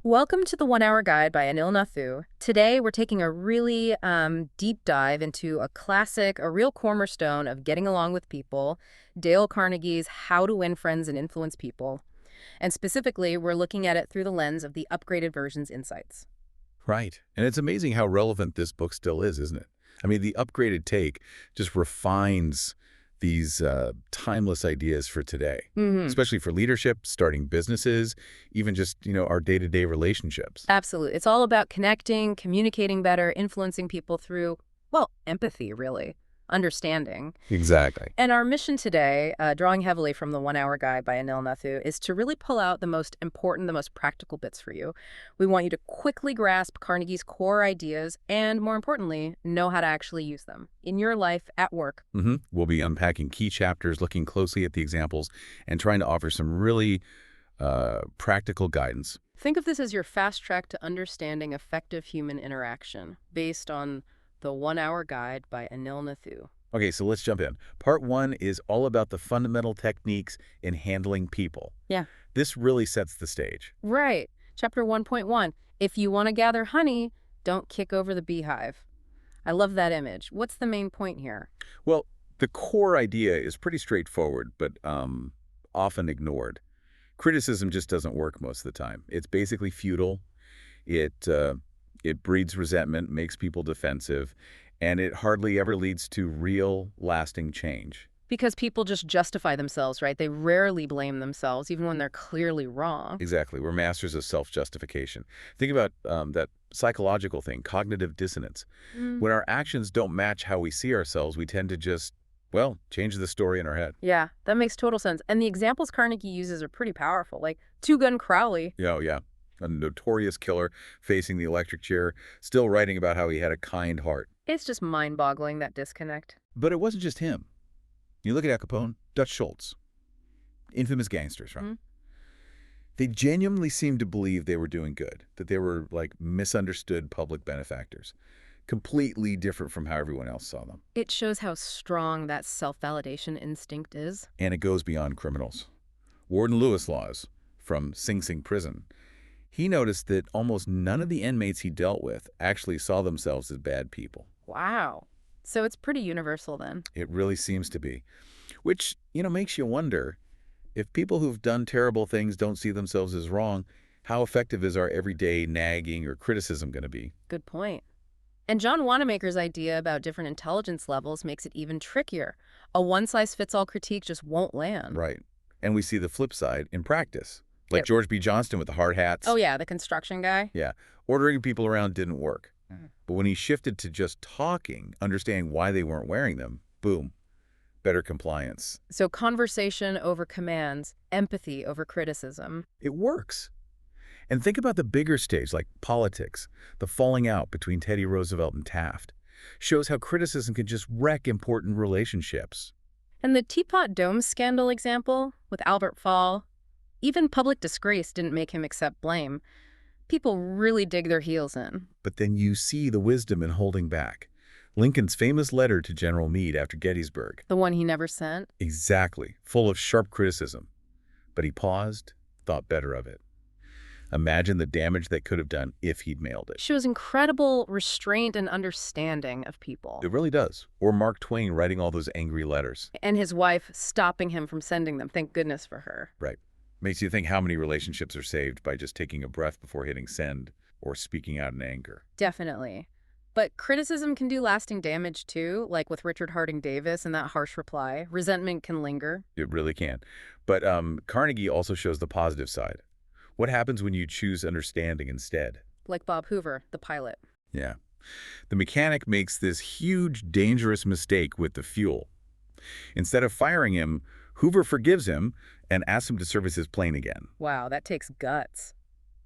Welcome to the 1 Hour Guide by Anil Nathu. Today, we're taking a really deep dive into a classic, a real cornerstone of getting along with people, Dale Carnegie's How to Win Friends and Influence People. And specifically, we're looking at it through the lens of the upgraded version's insights. Right. And it's amazing how relevant this book still is, isn't it? I mean, the upgraded take just refines these timeless ideas for today, hmm especially for leadership, starting businesses, even just, our day-to-day relationships. Absolutely. It's all about connecting, communicating better, influencing people through, well, empathy, really, understanding. Exactly. And our mission today, drawing heavily from the 1 Hour Guide by Anil Nathu, is to really pull out the most important, the most practical bits for you. We want you to quickly grasp Carnegie's core ideas and, more importantly, know how to actually use them in your life, at work. We'll be unpacking key chapters, looking closely at the examples, and trying to offer some really practical guidance. Think of this as your fast track to understanding effective human interaction, based on the 1 Hour Guide by Anil Nathu. Okay, so let's jump in. Part one is all about the fundamental techniques in handling people. Yeah. This really sets the stage. Right. Chapter 1.1. If you want to gather honey, don't kick over the beehive. I love that image. What's the main point here? Well, the core idea is pretty straightforward, but often ignored. Criticism just doesn't work most of the time. It's basically futile. It breeds resentment, makes people defensive, and it hardly ever leads to real, lasting change. Because people just justify themselves, right? They rarely blame themselves, even when they're clearly wrong. Exactly. We're masters of self-justification. Think about that psychological thing, cognitive dissonance. Mm. When our actions don't match how we see ourselves, we tend to just, well, change the story in our head. Yeah, that makes total sense. And the examples Carnegie uses are pretty powerful, like Two Gun Crowley. Yeah, oh, yeah. A notorious killer facing the electric chair, still writing about how he had a kind heart. It's just mind-boggling, that disconnect. But it wasn't just him. You look at Al Capone, Dutch Schultz, infamous gangsters, right? Mhm. They genuinely seemed to believe they were doing good, that they were like misunderstood public benefactors, completely different from how everyone else saw them. It shows how strong that self-validation instinct is. And it goes beyond criminals. Warden Lewis Laws from Sing Sing Prison. He noticed that almost none of the inmates he dealt with actually saw themselves as bad people. Wow. So it's pretty universal then. It really seems to be. Which, makes you wonder, if people who've done terrible things don't see themselves as wrong, how effective is our everyday nagging or criticism going to be? Good point. And John Wanamaker's idea about different intelligence levels makes it even trickier. A one-size-fits-all critique just won't land. Right. And we see the flip side in practice. Like Yep. George B. Johnston with the hard hats. Oh yeah, the construction guy? Yeah. Ordering people around didn't work. Mhm. But when he shifted to just talking, understanding why they weren't wearing them, boom, better compliance. So conversation over commands, empathy over criticism. It works. And think about the bigger stage, like politics. The falling out between Teddy Roosevelt and Taft shows how criticism can just wreck important relationships. And the Teapot Dome scandal example with Albert Fall, even public disgrace didn't make him accept blame. People really dig their heels in. But then you see the wisdom in holding back. Lincoln's famous letter to General Meade after Gettysburg. The one he never sent. Exactly, full of sharp criticism. But he paused, thought better of it. Imagine the damage that could have done if he'd mailed it. Shows incredible restraint and understanding of people. It really does. Or Mark Twain writing all those angry letters. And his wife stopping him from sending them. Thank goodness for her. Right. Makes you think how many relationships are saved by just taking a breath before hitting send or speaking out in anger. Definitely. But criticism can do lasting damage too, like with Richard Harding Davis and that harsh reply. Resentment can linger. It really can. But Carnegie also shows the positive side. What happens when you choose understanding instead? Like Bob Hoover, the pilot. Yeah. The mechanic makes this huge, dangerous mistake with the fuel. Instead of firing him, Hoover forgives him and asks him to service his plane again. Wow, that takes guts.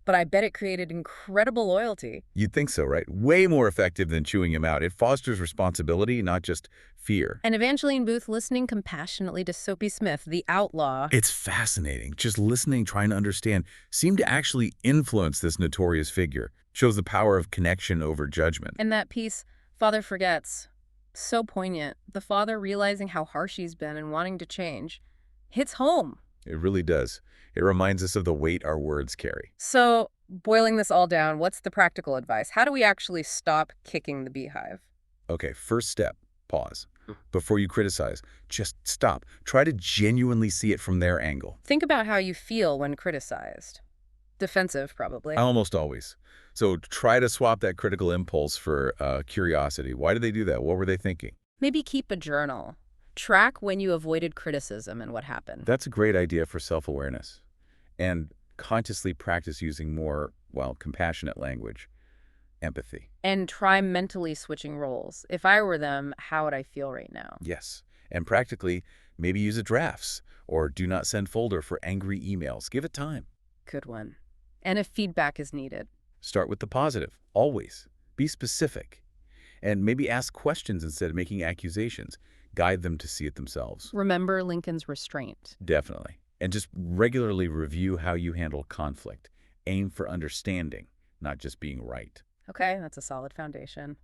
But I bet it created incredible loyalty. You'd think so, right? Way more effective than chewing him out. It fosters responsibility, not just fear. And Evangeline Booth listening compassionately to Soapy Smith, the outlaw. It's fascinating. Just listening, trying to understand, seemed to actually influence this notorious figure. Shows the power of connection over judgment. And that piece, Father Forgets, so poignant. The father realizing how harsh he's been and wanting to change. Hits home. It really does. It reminds us of the weight our words carry. So, boiling this all down, what's the practical advice? How do we actually stop kicking the beehive? Okay, first step, pause. Before you criticize, just stop. Try to genuinely see it from their angle. Think about how you feel when criticized. Defensive, probably. Almost always. So try to swap that critical impulse for curiosity. Why did they do that? What were they thinking? Maybe keep a journal. Track when you avoided criticism and what happened. That's a great idea for self-awareness. And consciously practice using more, well, compassionate language. Empathy. And try mentally switching roles. If I were them, how would I feel right now? Yes. And practically, maybe use a drafts or do not send folder for angry emails. Give it time. Good one. And if feedback is needed. Start with the positive, always. Be specific. And maybe ask questions instead of making accusations. Guide them to see it themselves. Remember Lincoln's restraint. Definitely. And just regularly review how you handle conflict. Aim for understanding, not just being right. Okay, that's a solid foundation.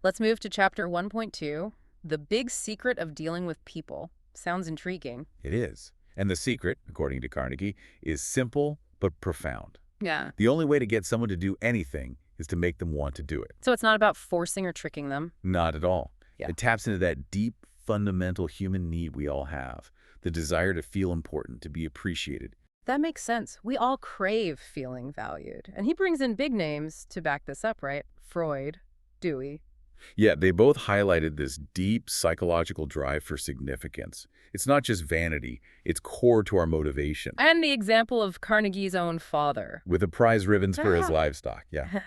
Let's move to chapter 1.2, The Big Secret of Dealing with People. Sounds intriguing. It is. And the secret, according to Carnegie, is simple but profound. Yeah. The only way to get someone to do anything is to make them want to do it. So it's not about forcing or tricking them. Not at all. Yeah. It taps into that deep, fundamental human need we all have, the desire to feel important, to be appreciated. That makes sense. We all crave feeling valued. And he brings in big names to back this up, right? Freud, Dewey. Yeah, they both highlighted this deep psychological drive for significance. It's not just vanity, it's core to our motivation. And the example of Carnegie's own father. With the prize ribbons for his livestock, yeah.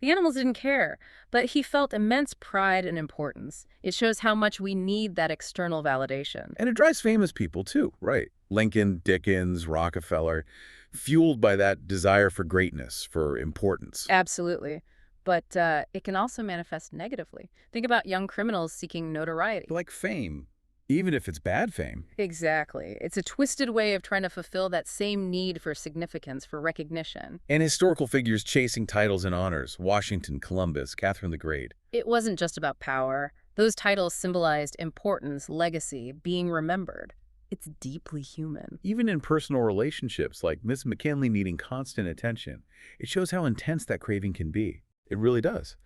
The animals didn't care, but he felt immense pride and importance. It shows how much we need that external validation. And it drives famous people too, right? Lincoln, Dickens, Rockefeller, fueled by that desire for greatness, for importance. Absolutely. But it can also manifest negatively. Think about young criminals seeking notoriety. Like fame, even if it's bad fame. Exactly. It's a twisted way of trying to fulfill that same need for significance, for recognition. And historical figures chasing titles and honors, Washington, Columbus, Catherine the Great. It wasn't just about power. Those titles symbolized importance, legacy, being remembered. It's deeply human. Even in personal relationships, like Miss McKinley needing constant attention, it shows how intense that craving can be. It really does.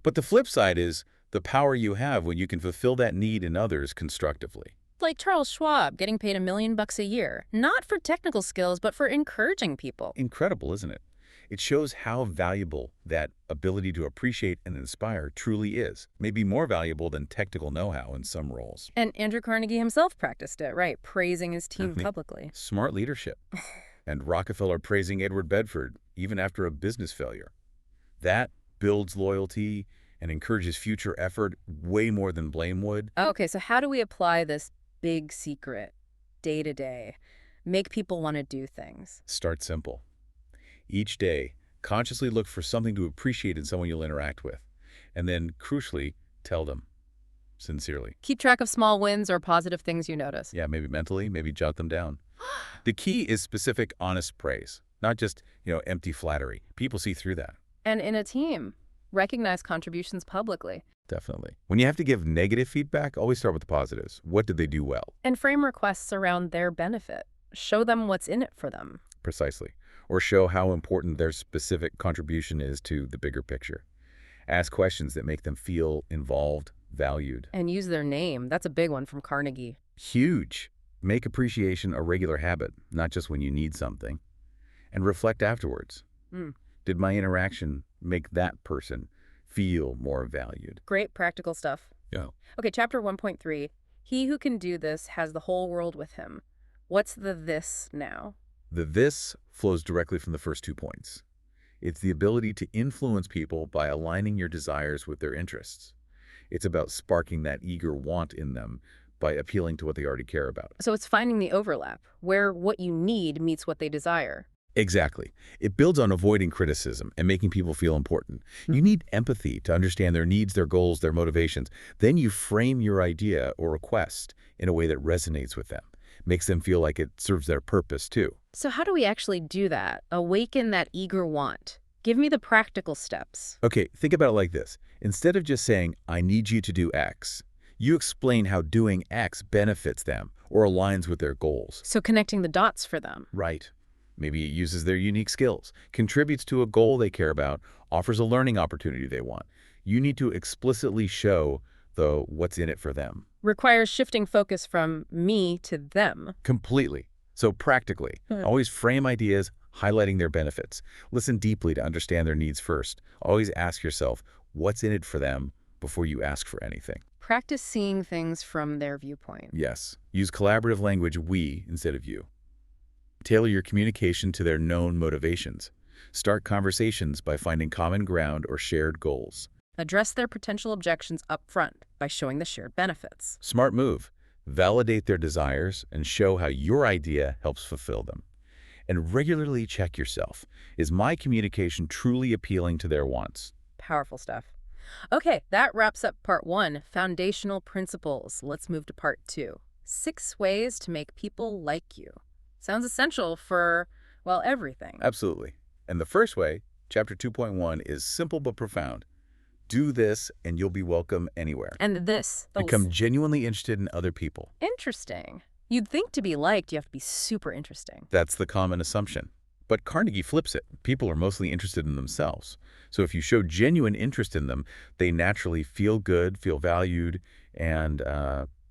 But the flip side is the power you have when you can fulfill that need in others constructively. Like Charles Schwab getting paid $1 million a year, not for technical skills, but for encouraging people. Incredible, isn't it? It shows how valuable that ability to appreciate and inspire truly is. Maybe more valuable than technical know-how in some roles. And Andrew Carnegie himself practiced it, right? Praising his team publicly. Smart leadership. And Rockefeller praising Edward Bedford, even after a business failure. That builds loyalty and encourages future effort way more than blame would. Okay, so how do we apply this big secret day to day? Make people want to do things. Start simple. Each day, consciously look for something to appreciate in someone you'll interact with. And then, crucially, tell them. Sincerely. Keep track of small wins or positive things you notice. Yeah, maybe mentally, maybe jot them down. The key is specific, honest praise, not just, empty flattery. People see through that. And in a team, recognize contributions publicly. Definitely. When you have to give negative feedback, always start with the positives. What did they do well? And frame requests around their benefit. Show them what's in it for them. Precisely. Or show how important their specific contribution is to the bigger picture. Ask questions that make them feel involved, valued. And use their name. That's a big one from Carnegie. Huge. Make appreciation a regular habit, not just when you need something. And reflect afterwards. Did my interaction make that person feel more valued? Great practical stuff. Yeah. Okay, chapter 1.3. He who can do this has the whole world with him. What's the this now? The this flows directly from the first 2 points. It's the ability to influence people by aligning your desires with their interests. It's about sparking that eager want in them by appealing to what they already care about. So it's finding the overlap, where what you need meets what they desire. Exactly. It builds on avoiding criticism and making people feel important. You need empathy to understand their needs, their goals, their motivations. Then you frame your idea or request in a way that resonates with them, makes them feel like it serves their purpose too. So how do we actually do that? Awaken that eager want. Give me the practical steps. Okay, think about it like this. Instead of just saying, I need you to do X, You explain how doing X benefits them or aligns with their goals. So connecting the dots for them. Right. Maybe it uses their unique skills, contributes to a goal they care about, offers a learning opportunity they want. You need to explicitly show, though, what's in it for them. Requires shifting focus from me to them. Completely. So practically, always frame ideas, highlighting their benefits. Listen deeply to understand their needs first. Always ask yourself, what's in it for them before you ask for anything. Practice seeing things from their viewpoint. Yes. Use collaborative language, we, instead of you. Tailor your communication to their known motivations. Start conversations by finding common ground or shared goals. Address their potential objections up front by showing the shared benefits. Smart move. Validate their desires and show how your idea helps fulfill them. And regularly check yourself. Is my communication truly appealing to their wants? Powerful stuff. Okay, that wraps up part 1, foundational principles. Let's move to part 2, 6 ways to make people like you. Sounds essential for, well, everything. Absolutely. And the first way, chapter 2.1, is simple but profound. Do this and you'll be welcome anywhere. And this. Become genuinely interested in other people. Interesting. You'd think to be liked, you have to be super interesting. That's the common assumption. But Carnegie flips it. People are mostly interested in themselves. So if you show genuine interest in them, they naturally feel good, feel valued, and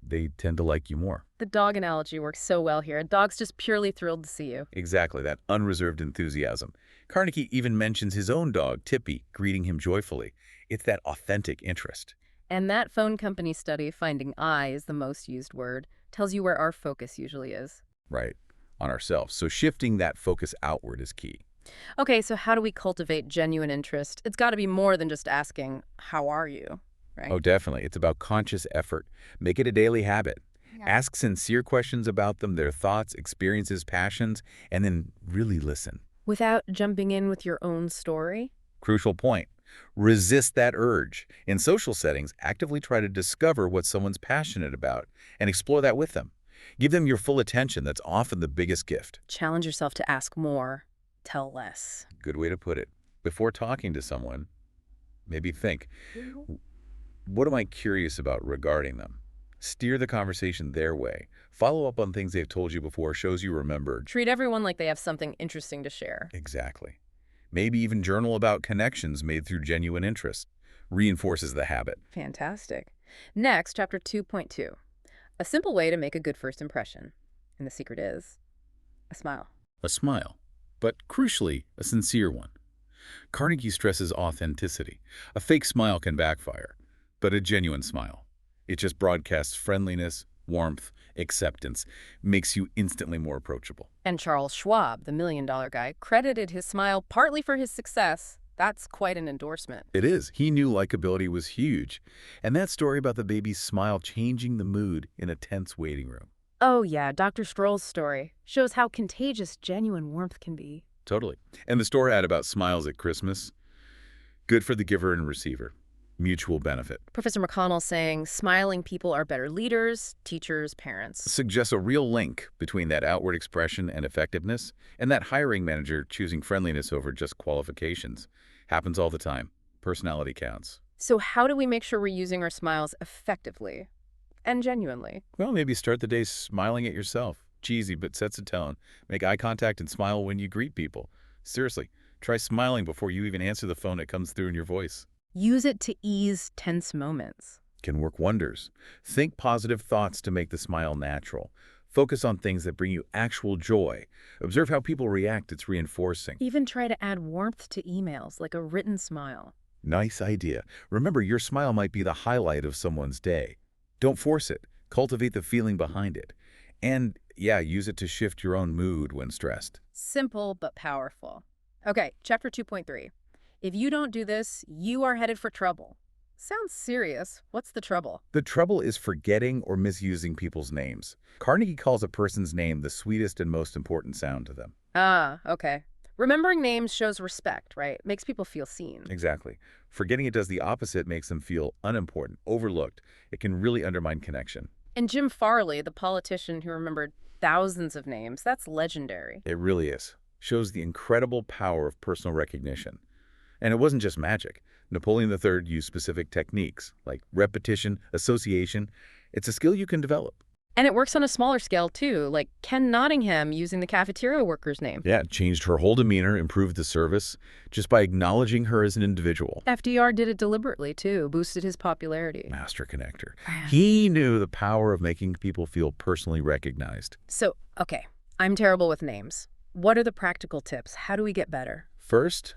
they tend to like you more. The dog analogy works so well here. A dog's just purely thrilled to see you. Exactly, that unreserved enthusiasm. Carnegie even mentions his own dog, Tippy, greeting him joyfully. It's that authentic interest. And that phone company study, finding I is the most used word, tells you where our focus usually is. Right, on ourselves. So shifting that focus outward is key. Okay, so how do we cultivate genuine interest? It's got to be more than just asking, how are you? Right? Oh, definitely. It's about conscious effort. Make it a daily habit. Yeah. Ask sincere questions about them, their thoughts, experiences, passions, and then really listen. Without jumping in with your own story? Crucial point. Resist that urge. In social settings, actively try to discover what someone's passionate about and explore that with them. Give them your full attention. That's often the biggest gift. Challenge yourself to ask more, tell less. Good way to put it. Before talking to someone, maybe think, what am I curious about regarding them? Steer the conversation their way. Follow up on things they've told you before, shows you remembered. Treat everyone like they have something interesting to share. Exactly. Maybe even journal about connections made through genuine interest. Reinforces the habit. Fantastic. Next, chapter 2.2. A simple way to make a good first impression. And the secret is a smile. A smile, but crucially, a sincere one. Carnegie stresses authenticity. A fake smile can backfire, but a genuine smile. It just broadcasts friendliness, warmth, acceptance, makes you instantly more approachable. And Charles Schwab, the $1 million guy, credited his smile partly for his success. That's quite an endorsement. It is. He knew likability was huge. And that story about the baby's smile changing the mood in a tense waiting room. Oh yeah, Dr. Stroll's story shows how contagious genuine warmth can be. Totally. And the story ad about smiles at Christmas, good for the giver and receiver. Mutual benefit. Professor McConnell saying smiling people are better leaders, teachers, parents. Suggests a real link between that outward expression and effectiveness and that hiring manager choosing friendliness over just qualifications. Happens all the time. Personality counts. So how do we make sure we're using our smiles effectively and genuinely? Well, maybe start the day smiling at yourself. Cheesy, but sets a tone. Make eye contact and smile when you greet people. Seriously, try smiling before you even answer the phone that comes through in your voice. Use it to ease tense moments. Can work wonders. Think positive thoughts to make the smile natural. Focus on things that bring you actual joy. Observe how people react. It's reinforcing. Even try to add warmth to emails, like a written smile. Nice idea. Remember, your smile might be the highlight of someone's day. Don't force it. Cultivate the feeling behind it. And, yeah, use it to shift your own mood when stressed. Simple but powerful. Okay, chapter 2.3. If you don't do this, you are headed for trouble. Sounds serious. What's the trouble? The trouble is forgetting or misusing people's names. Carnegie calls a person's name the sweetest and most important sound to them. Ah, okay. Remembering names shows respect, right? Makes people feel seen. Exactly. Forgetting it does the opposite, makes them feel unimportant, overlooked. It can really undermine connection. And Jim Farley, the politician who remembered thousands of names, that's legendary. It really is. Shows the incredible power of personal recognition. And it wasn't just magic. Napoleon III used specific techniques like repetition, association. It's a skill you can develop. And it works on a smaller scale, too, like Ken Nottingham using the cafeteria worker's name. Yeah, it changed her whole demeanor, improved the service, just by acknowledging her as an individual. FDR did it deliberately, too, boosted his popularity. Master connector. Man. He knew the power of making people feel personally recognized. So, okay, I'm terrible with names. What are the practical tips? How do we get better? First,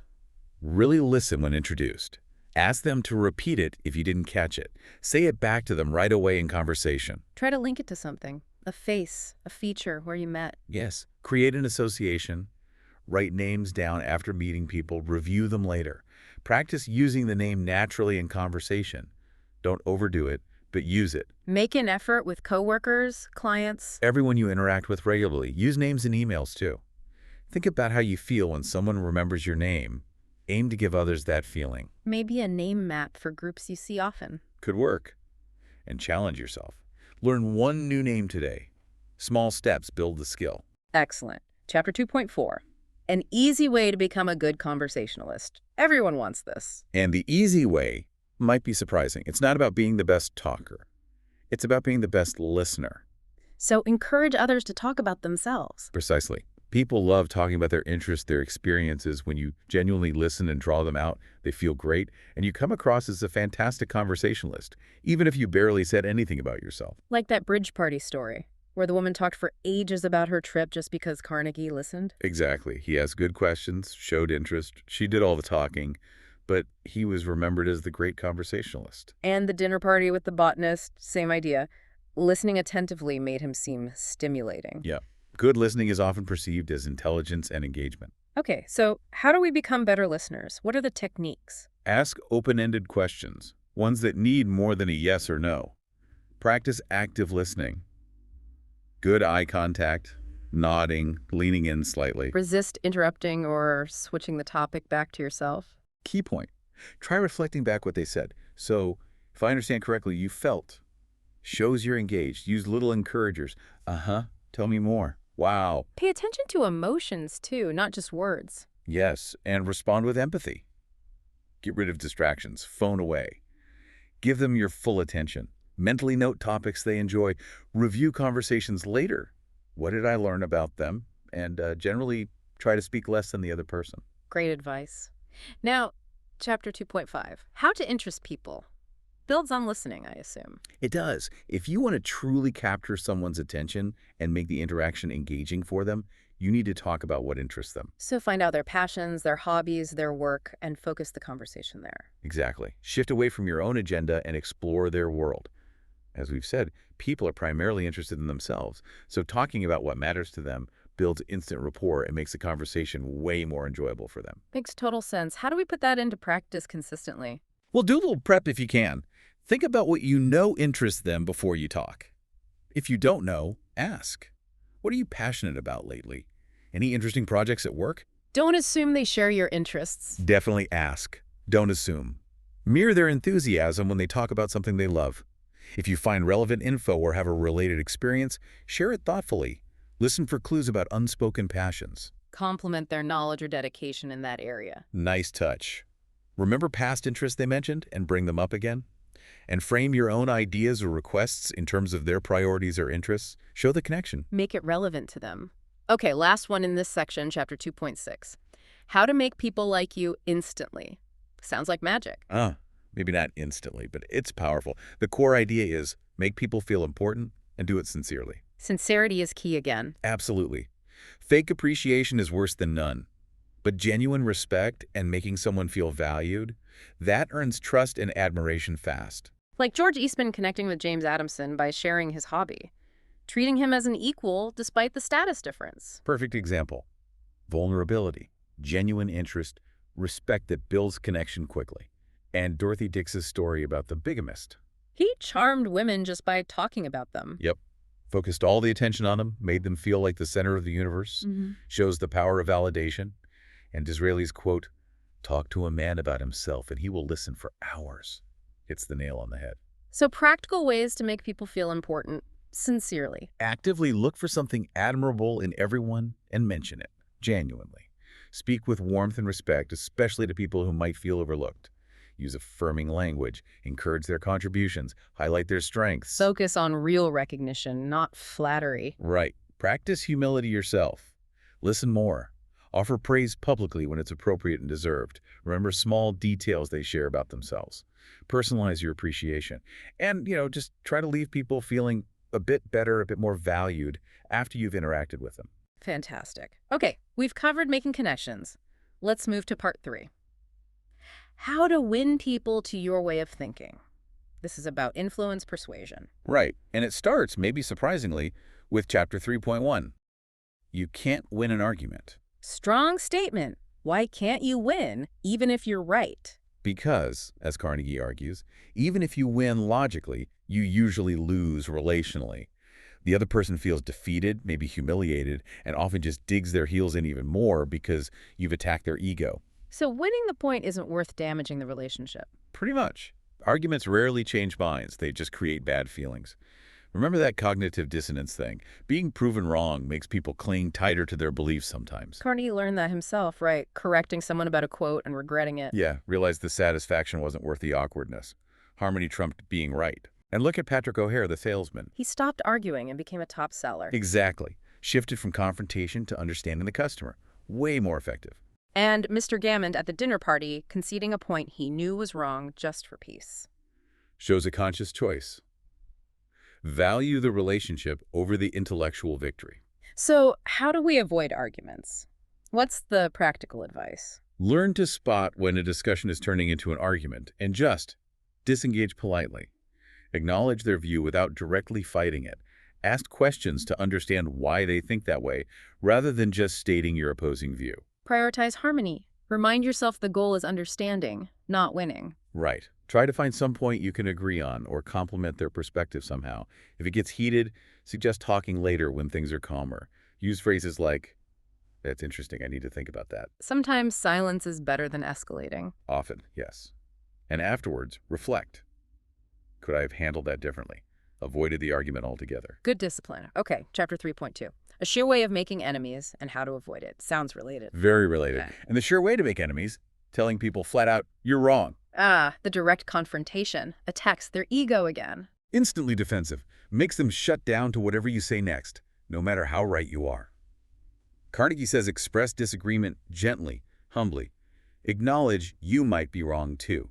really listen when introduced. Ask them to repeat it if you didn't catch it. Say it back to them right away in conversation. Try to link it to something. A face, a feature, where you met. Yes, create an association. Write names down after meeting people. Review them later. Practice using the name naturally in conversation. Don't overdo it, but use it. Make an effort with coworkers, clients. Everyone you interact with regularly. Use names in emails, too. Think about how you feel when someone remembers your name. Aim to give others that feeling. Maybe a name map for groups you see often. Could work. And challenge yourself. Learn one new name today. Small steps build the skill. Excellent. Chapter 2.4. An easy way to become a good conversationalist. Everyone wants this. And the easy way might be surprising. It's not about being the best talker. It's about being the best listener. So encourage others to talk about themselves. Precisely. People love talking about their interests, their experiences. When you genuinely listen and draw them out, they feel great, and you come across as a fantastic conversationalist, even if you barely said anything about yourself. Like that bridge party story, where the woman talked for ages about her trip just because Carnegie listened. Exactly. He asked good questions, showed interest. She did all the talking, but he was remembered as the great conversationalist. And the dinner party with the botanist, same idea. Listening attentively made him seem stimulating. Yeah. Good listening is often perceived as intelligence and engagement. Okay, so how do we become better listeners? What are the techniques? Ask open-ended questions, ones that need more than a yes or no. Practice active listening. Good eye contact, nodding, leaning in slightly. Resist interrupting or switching the topic back to yourself. Key point. Try reflecting back what they said. So, if I understand correctly, you felt. Shows you're engaged. Use little encouragers. Uh-huh. Tell me more. Wow. Pay attention to emotions, too, not just words. Yes, and respond with empathy. Get rid of distractions. Phone away. Give them your full attention. Mentally note topics they enjoy. Review conversations later. What did I learn about them? And generally, try to speak less than the other person. Great advice. Now, chapter 2.5, how to interest people. Builds on listening, I assume. It does. If you want to truly capture someone's attention and make the interaction engaging for them, you need to talk about what interests them. So find out their passions, their hobbies, their work, and focus the conversation there. Exactly. Shift away from your own agenda and explore their world. As we've said, people are primarily interested in themselves, so talking about what matters to them builds instant rapport and makes the conversation way more enjoyable for them. Makes total sense. How do we put that into practice consistently? Well, do a little prep if you can. Think about what you know interests them before you talk. If you don't know, ask. What are you passionate about lately? Any interesting projects at work? Don't assume they share your interests. Definitely ask. Don't assume. Mirror their enthusiasm when they talk about something they love. If you find relevant info or have a related experience, share it thoughtfully. Listen for clues about unspoken passions. Complement their knowledge or dedication in that area. Nice touch. Remember past interests they mentioned and bring them up again? And frame your own ideas or requests in terms of their priorities or interests. Show the connection. Make it relevant to them. Okay, last one in this section, chapter 2.6. How to make people like you instantly. Sounds like magic. Maybe not instantly, but it's powerful. The core idea is make people feel important and do it sincerely. Sincerity is key again. Absolutely. Fake appreciation is worse than none. But genuine respect and making someone feel valued, that earns trust and admiration fast. Like George Eastman connecting with James Adamson by sharing his hobby. Treating him as an equal despite the status difference. Perfect example. Vulnerability, genuine interest, respect that builds connection quickly. And Dorothy Dix's story about the bigamist. He charmed women just by talking about them. Yep. Focused all the attention on them, made them feel like the center of the universe, shows the power of validation. And Disraeli's quote, "Talk to a man about himself and he will listen for hours," hits the nail on the head. So practical ways to make people feel important, sincerely. Actively look for something admirable in everyone and mention it, genuinely. Speak with warmth and respect, especially to people who might feel overlooked. Use affirming language, encourage their contributions, highlight their strengths. Focus on real recognition, not flattery. Right. Practice humility yourself. Listen more. Offer praise publicly when it's appropriate and deserved. Remember small details they share about themselves. Personalize your appreciation. And, just try to leave people feeling a bit better, a bit more valued after you've interacted with them. Fantastic. Okay, we've covered making connections. Let's move to part 3. How to win people to your way of thinking. This is about influence persuasion. Right. And it starts, maybe surprisingly, with chapter 3.1. You can't win an argument. Strong statement. Why can't you win, even if you're right? Because, as Carnegie argues, even if you win logically, you usually lose relationally. The other person feels defeated, maybe humiliated, and often just digs their heels in even more because you've attacked their ego. So winning the point isn't worth damaging the relationship. Pretty much. Arguments rarely change minds, they just create bad feelings. Remember that cognitive dissonance thing? Being proven wrong makes people cling tighter to their beliefs sometimes. Carnegie learned that himself, right? Correcting someone about a quote and regretting it. Yeah, realized the satisfaction wasn't worth the awkwardness. Harmony trumped being right. And look at Patrick O'Hare, the salesman. He stopped arguing and became a top seller. Exactly. Shifted from confrontation to understanding the customer. Way more effective. And Mr. Gammond at the dinner party conceding a point he knew was wrong just for peace. Shows a conscious choice. Value the relationship over the intellectual victory. So how do we avoid arguments? What's the practical advice? Learn to spot when a discussion is turning into an argument and just disengage politely. Acknowledge their view without directly fighting it. Ask questions to understand why they think that way, rather than just stating your opposing view. Prioritize harmony. Remind yourself the goal is understanding, not winning. Right. Try to find some point you can agree on or complement their perspective somehow. If it gets heated, suggest talking later when things are calmer. Use phrases like, "That's interesting, I need to think about that." Sometimes silence is better than escalating. Often, yes. And afterwards, reflect. Could I have handled that differently? Avoided the argument altogether. Good discipline. Okay, chapter 3.2. A sure way of making enemies and how to avoid it. Sounds related. Very related. Okay. And the sure way to make enemies, telling people flat out, "You're wrong." The direct confrontation attacks their ego again. Instantly defensive. Makes them shut down to whatever you say next, no matter how right you are. Carnegie says express disagreement gently, humbly. Acknowledge you might be wrong too.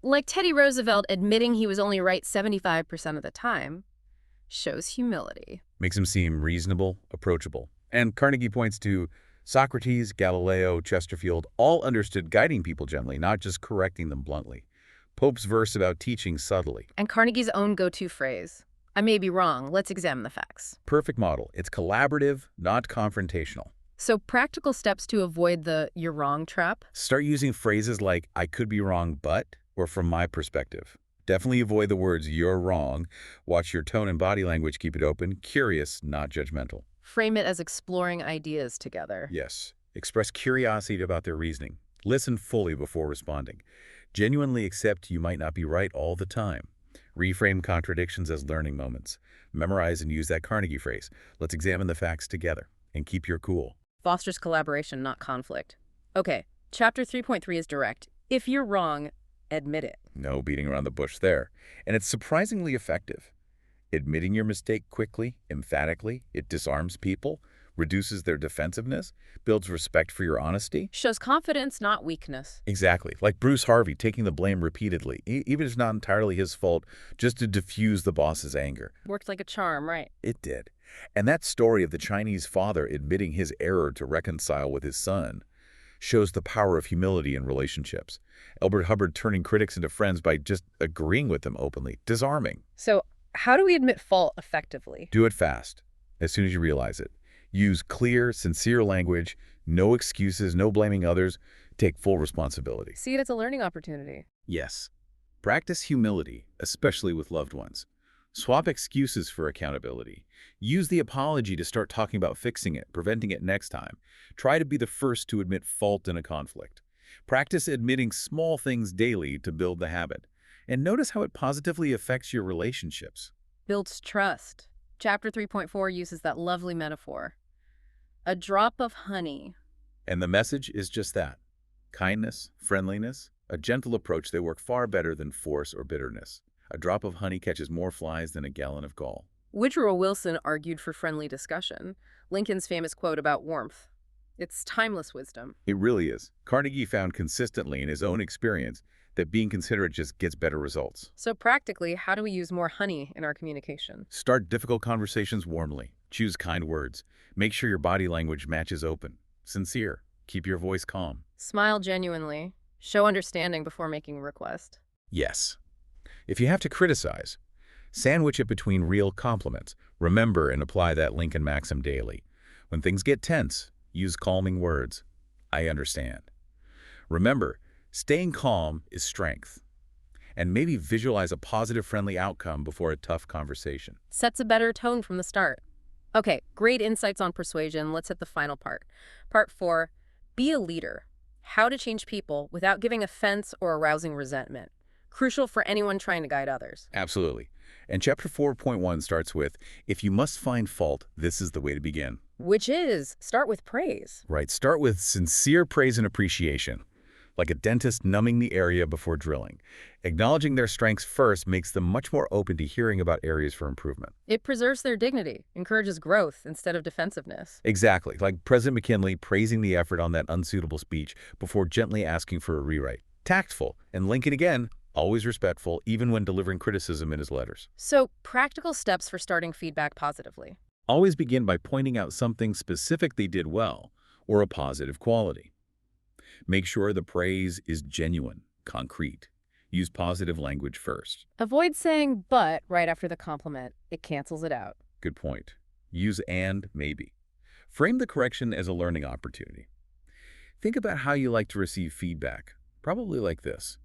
Like Teddy Roosevelt admitting he was only right 75% of the time, shows humility. Makes them seem reasonable, approachable. And Carnegie points to Socrates, Galileo, Chesterfield, all understood guiding people gently, not just correcting them bluntly. Pope's verse about teaching subtly. And Carnegie's own go-to phrase, "I may be wrong, let's examine the facts." Perfect model. It's collaborative, not confrontational. So practical steps to avoid the "you're wrong" trap? Start using phrases like, "I could be wrong, but," or "from my perspective." Definitely avoid the words, "you're wrong." Watch your tone and body language, keep it open, curious, not judgmental. Frame it as exploring ideas together. Yes. Express curiosity about their reasoning. Listen fully before responding. Genuinely accept you might not be right all the time. Reframe contradictions as learning moments. Memorize and use that Carnegie phrase. Let's examine the facts together. And keep your cool. Fosters collaboration, not conflict. Okay, chapter 3.3 is direct. If you're wrong, admit it. No beating around the bush there. And it's surprisingly effective. Admitting your mistake quickly, emphatically, it disarms people, reduces their defensiveness, builds respect for your honesty. Shows confidence, not weakness. Exactly. Like Bruce Harvey taking the blame repeatedly, even if it's not entirely his fault, just to diffuse the boss's anger. Worked like a charm, right? It did. And that story of the Chinese father admitting his error to reconcile with his son shows the power of humility in relationships. Elbert Hubbard turning critics into friends by just agreeing with them openly. Disarming. So how do we admit fault effectively? Do it fast, as soon as you realize it. Use clear, sincere language, no excuses, no blaming others. Take full responsibility. See it as a learning opportunity. Yes. Practice humility, especially with loved ones. Swap excuses for accountability. Use the apology to start talking about fixing it, preventing it next time. Try to be the first to admit fault in a conflict. Practice admitting small things daily to build the habit. And notice how it positively affects your relationships. Builds trust. Chapter 3.4 uses that lovely metaphor. A drop of honey. And the message is just that. Kindness, friendliness, a gentle approach, they work far better than force or bitterness. A drop of honey catches more flies than a gallon of gall. Woodrow Wilson argued for friendly discussion. Lincoln's famous quote about warmth. It's timeless wisdom. It really is. Carnegie found consistently in his own experience that being considerate just gets better results. So practically, how do we use more honey in our communication? Start difficult conversations warmly. Choose kind words. Make sure your body language matches open. Sincere. Keep your voice calm. Smile genuinely. Show understanding before making a request. Yes. If you have to criticize, sandwich it between real compliments. Remember and apply that Lincoln maxim daily. When things get tense, use calming words. I understand. Remember, staying calm is strength. And maybe visualize a positive, friendly outcome before a tough conversation. Sets a better tone from the start. Okay, great insights on persuasion. Let's hit the final part. Part 4, be a leader. How to change people without giving offense or arousing resentment. Crucial for anyone trying to guide others. Absolutely. And chapter 4.1 starts with, if you must find fault, this is the way to begin. Which is, start with praise. Right. Start with sincere praise and appreciation, like a dentist numbing the area before drilling. Acknowledging their strengths first makes them much more open to hearing about areas for improvement. It preserves their dignity, encourages growth instead of defensiveness. Exactly. Like President McKinley praising the effort on that unsuitable speech before gently asking for a rewrite. Tactful. And Lincoln again, always respectful, even when delivering criticism in his letters. So, practical steps for starting feedback positively. Always begin by pointing out something specific they did well, or a positive quality. Make sure the praise is genuine, concrete. Use positive language first. Avoid saying but right after the compliment. It cancels it out. Good point. Use and maybe. Frame the correction as a learning opportunity. Think about how you like to receive feedback. Probably like this.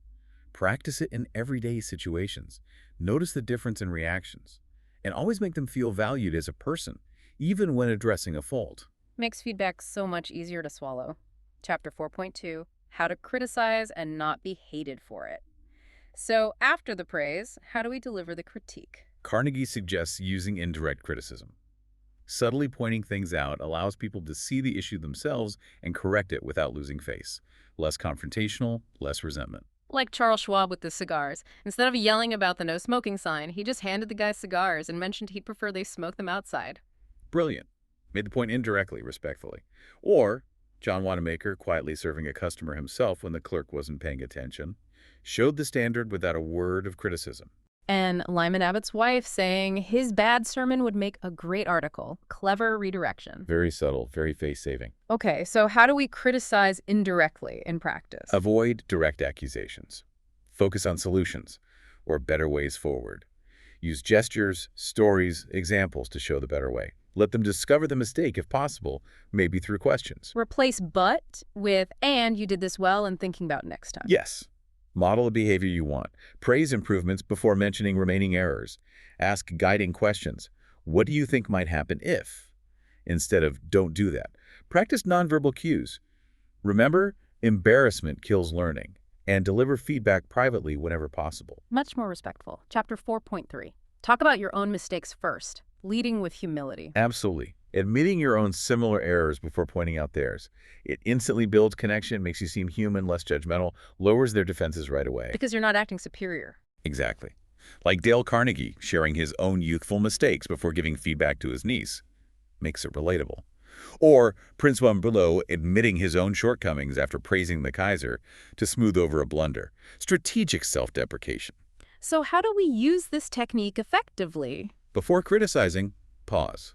Practice it in everyday situations. Notice the difference in reactions. And always make them feel valued as a person, even when addressing a fault. Makes feedback so much easier to swallow. Chapter 4.2, how to criticize and not be hated for it. So after the praise, how do we deliver the critique? Carnegie suggests using indirect criticism. Subtly pointing things out allows people to see the issue themselves and correct it without losing face. Less confrontational, less resentment. Like Charles Schwab with the cigars. Instead of yelling about the no smoking sign, he just handed the guy cigars and mentioned he'd prefer they smoke them outside. Brilliant. Made the point indirectly, respectfully. Or John Wanamaker, quietly serving a customer himself when the clerk wasn't paying attention, showed the standard without a word of criticism. And Lyman Abbott's wife saying his bad sermon would make a great article. Clever redirection. Very subtle, very face-saving. Okay, so how do we criticize indirectly in practice? Avoid direct accusations. Focus on solutions or better ways forward. Use gestures, stories, examples to show the better way. Let them discover the mistake if possible, maybe through questions. Replace but with and you did this well and thinking about next time. Yes. Model the behavior you want. Praise improvements before mentioning remaining errors. Ask guiding questions. What do you think might happen if? Instead of don't do that. Practice nonverbal cues. Remember, embarrassment kills learning. And deliver feedback privately whenever possible. Much more respectful. Chapter 4.3. Talk about your own mistakes first, leading with humility. Absolutely. Admitting your own similar errors before pointing out theirs. It instantly builds connection, makes you seem human, less judgmental, lowers their defenses right away. Because you're not acting superior. Exactly. Like Dale Carnegie sharing his own youthful mistakes before giving feedback to his niece. Makes it relatable. Or Prince von Bülow admitting his own shortcomings after praising the Kaiser to smooth over a blunder. Strategic self-deprecation. So how do we use this technique effectively? Before criticizing, pause.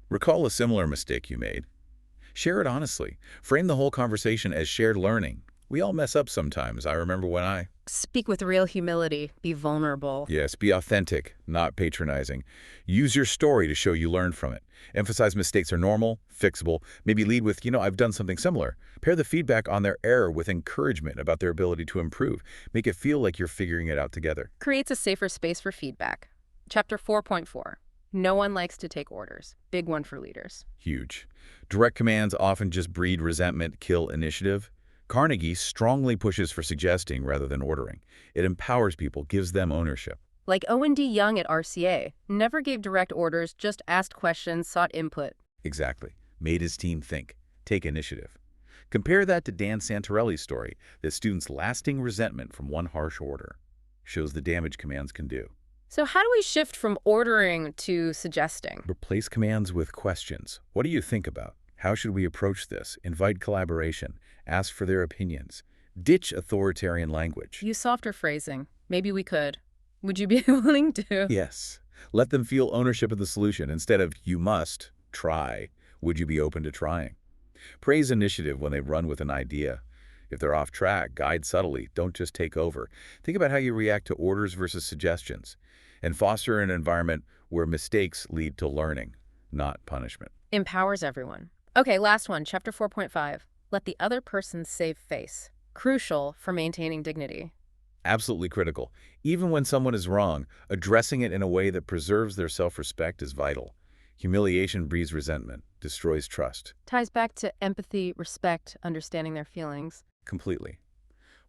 Recall a similar mistake you made. Share it honestly. Frame the whole conversation as shared learning. We all mess up sometimes. I remember when I... Speak with real humility. Be vulnerable. Yes, be authentic, not patronizing. Use your story to show you learned from it. Emphasize mistakes are normal, fixable. Maybe lead with, I've done something similar. Pair the feedback on their error with encouragement about their ability to improve. Make it feel like you're figuring it out together. Creates a safer space for feedback. Chapter 4.4. No one likes to take orders. Big one for leaders. Huge. Direct commands often just breed resentment, kill initiative. Carnegie strongly pushes for suggesting rather than ordering. It empowers people, gives them ownership. Like Owen D. Young at RCA. Never gave direct orders, just asked questions, sought input. Exactly. Made his team think. Take initiative. Compare that to Dan Santarelli's story, the student's lasting resentment from one harsh order. Shows the damage commands can do. So how do we shift from ordering to suggesting? Replace commands with questions. What do you think about? How should we approach this? Invite collaboration. Ask for their opinions. Ditch authoritarian language. Use softer phrasing. Maybe we could. Would you be willing to? Yes. Let them feel ownership of the solution instead of, you must, try. Would you be open to trying? Praise initiative when they run with an idea. If they're off track, guide subtly. Don't just take over. Think about how you react to orders versus suggestions. And foster an environment where mistakes lead to learning, not punishment. Empowers everyone. Okay, last one, chapter 4.5. Let the other person save face. Crucial for maintaining dignity. Absolutely critical. Even when someone is wrong, addressing it in a way that preserves their self-respect is vital. Humiliation breeds resentment, destroys trust. Ties back to empathy, respect, understanding their feelings. Completely.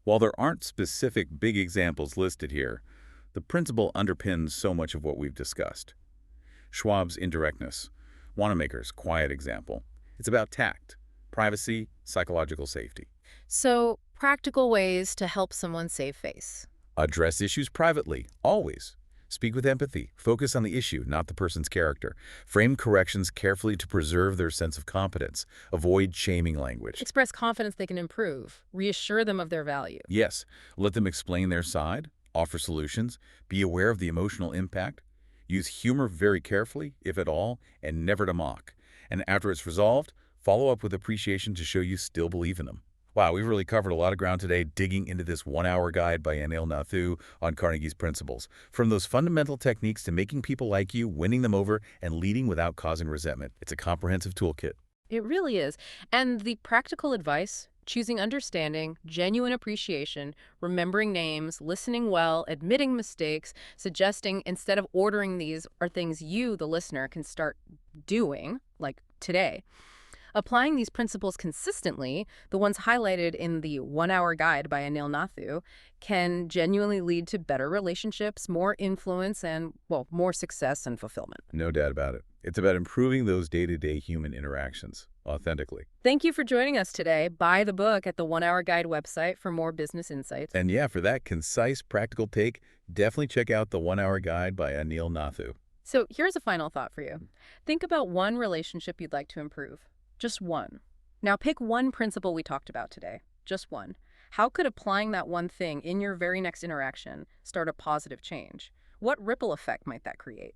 While there aren't specific big examples listed here, the principle underpins so much of what we've discussed. Schwab's indirectness, Wanamaker's quiet example. It's about tact, privacy, psychological safety. So, practical ways to help someone save face. Address issues privately, always. Speak with empathy. Focus on the issue, not the person's character. Frame corrections carefully to preserve their sense of competence. Avoid shaming language. Express confidence they can improve. Reassure them of their value. Yes, let them explain their side, offer solutions, be aware of the emotional impact. Use humor very carefully, if at all, and never to mock. And after it's resolved, follow up with appreciation to show you still believe in them. Wow, we've really covered a lot of ground today digging into this one-hour guide by Anil Nathu on Carnegie's principles. From those fundamental techniques to making people like you, winning them over, and leading without causing resentment. It's a comprehensive toolkit. It really is. And the practical advice, choosing understanding, genuine appreciation, remembering names, listening well, admitting mistakes, suggesting instead of ordering, these are things you, the listener, can start doing, like today. Applying these principles consistently, the ones highlighted in the one-hour guide by Anil Nathu, can genuinely lead to better relationships, more influence, and, well, more success and fulfillment. No doubt about it. It's about improving those day-to-day human interactions authentically. Thank you for joining us today. Buy the book at the One Hour Guide website for more business insights. And yeah, for that concise, practical take, definitely check out the one-hour guide by Anil Nathu. So here's a final thought for you. Think about one relationship you'd like to improve. Just one. Now pick one principle we talked about today. Just one. How could applying that one thing in your very next interaction start a positive change? What ripple effect might that create?